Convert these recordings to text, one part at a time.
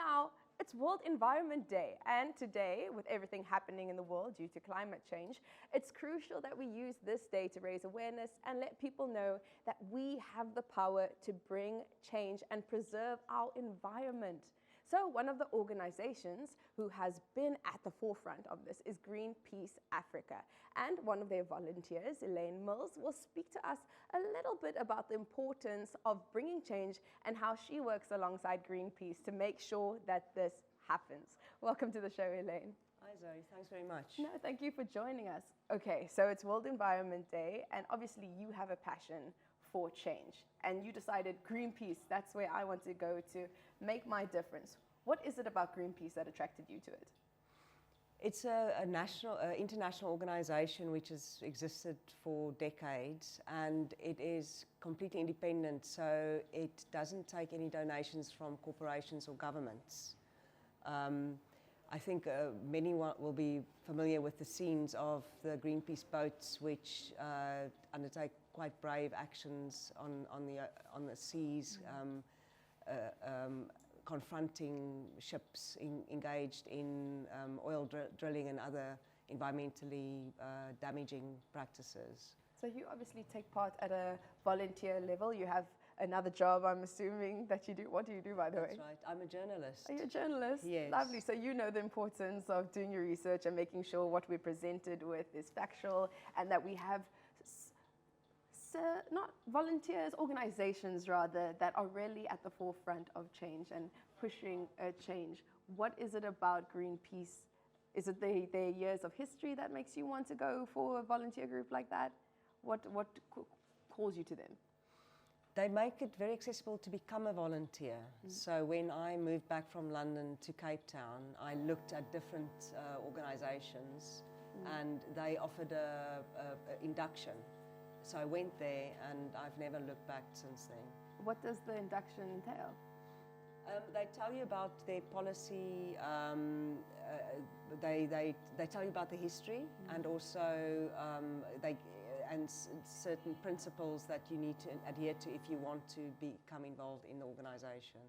Now, it's World Environment Day, and today, with everything happening in the world due to climate change, it's crucial that we use this day to raise awareness and let people know that we have the power to bring change and preserve our environment. So one of the organizations who has been at the forefront of this is Greenpeace Africa. And one of their volunteers, Elaine Mills, will speak to us a little bit about the importance of bringing change and how she works alongside Greenpeace to make sure that this happens. Welcome to the show, Elaine. Hi Zoe, thanks very much. No, thank you for joining us. Okay, so it's World Environment Day, and obviously you have a passion for change, and you decided Greenpeace, that's where I want to go to make my difference. What is it about Greenpeace that attracted you to it? It's a international organization which has existed for decades, and it is completely independent, so it doesn't take any donations from corporations or governments. I think many will be familiar with the scenes of the Greenpeace boats which undertake quite brave actions on the seas, confronting ships engaged in oil drilling and other environmentally damaging practices. So you obviously take part at a volunteer level. You have another job, I'm assuming, that you do. What do you do, by the way? That's right. I'm a journalist. Are you a journalist? Yes. Lovely. So you know the importance of doing your research and making sure what we're presented with is factual, and that we have not volunteers, organizations rather, that are really at the forefront of change and pushing a change. What is it about Greenpeace? Is it their years of history that makes you want to go for a volunteer group like that? What calls you to them? They make it very accessible to become a volunteer. So when I moved back from London to Cape Town, I looked at different organizations, and they offered a induction. So I went there, and I've never looked back since then. What does the induction entail? They tell you about their policy, they tell you about the history, and also certain principles that you need to adhere to if you want to become involved in the organization.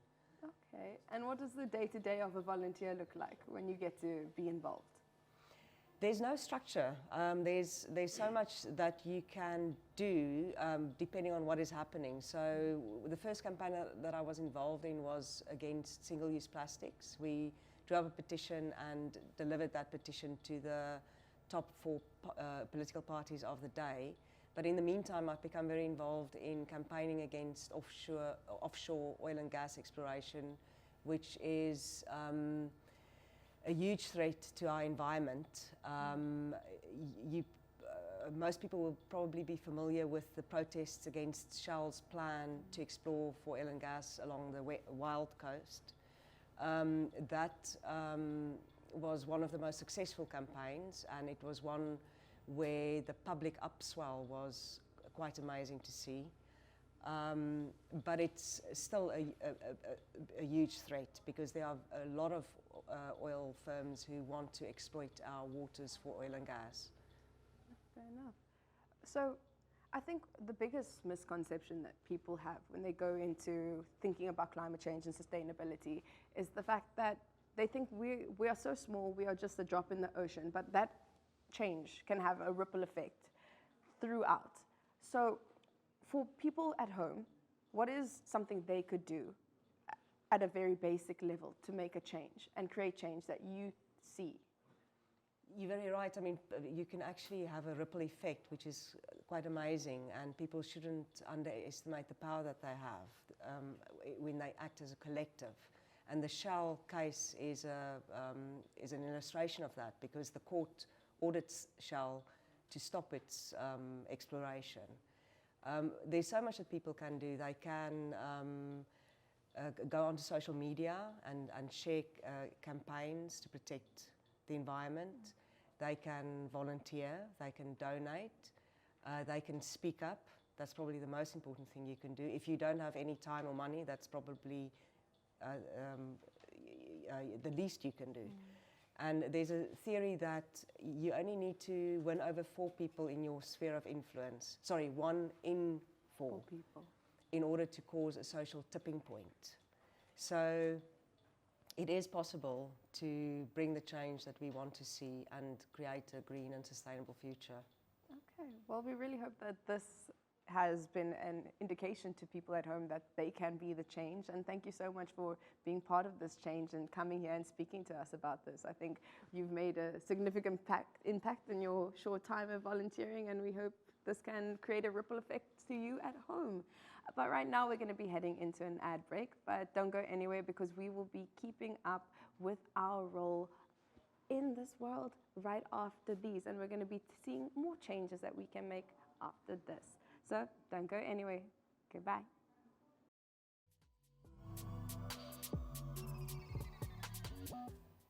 Okay, and what does the day-to-day of a volunteer look like when you get to be involved? There's no structure. There's so much that you can do depending on what is happening. So the first campaign that I was involved in was against single-use plastics. We drew up a petition and delivered that petition to the top 4 political parties of the day. But in the meantime, I've become very involved in campaigning against offshore oil and gas exploration, which is a huge threat to our environment. Most people will probably be familiar with the protests against Shell's plan to explore for oil and gas along the Wild Coast. That was one of the most successful campaigns, and it was one where the public upswell was quite amazing to see. But it's still a huge threat, because there are a lot of oil firms who want to exploit our waters for oil and gas. Fair enough. So I think the biggest misconception that people have when they go into thinking about climate change and sustainability is the fact that they think we are so small, we are just a drop in the ocean, but that change can have a ripple effect throughout. So for people at home, what is something they could do at a very basic level to make a change and create change that you see? You're very right. I mean, you can actually have a ripple effect, which is quite amazing, and people shouldn't underestimate the power that they have when they act as a collective. And the Shell case is an illustration of that, because the court audits Shell to stop its exploration. There's so much that people can do. They can go onto social media and share campaigns to protect the environment. They can volunteer, they can donate, they can speak up. That's probably the most important thing you can do. If you don't have any time or money, that's probably the least you can do. And there's a theory that you only need to win over 4 people in your sphere of influence. Sorry, 1 in 4 people. In order to cause a social tipping point. So it is possible to bring the change that we want to see and create a green and sustainable future. Okay, well, we really hope that this has been an indication to people at home that they can be the change. And thank you so much for being part of this change and coming here and speaking to us about this. I think you've made a significant impact in your short time of volunteering, and we hope this can create a ripple effect to you at home. But right now we're going to be heading into an ad break, but don't go anywhere because we will be keeping up with our role in this world right after these, and we're going to be seeing more changes that we can make after this. So don't go anywhere. Goodbye.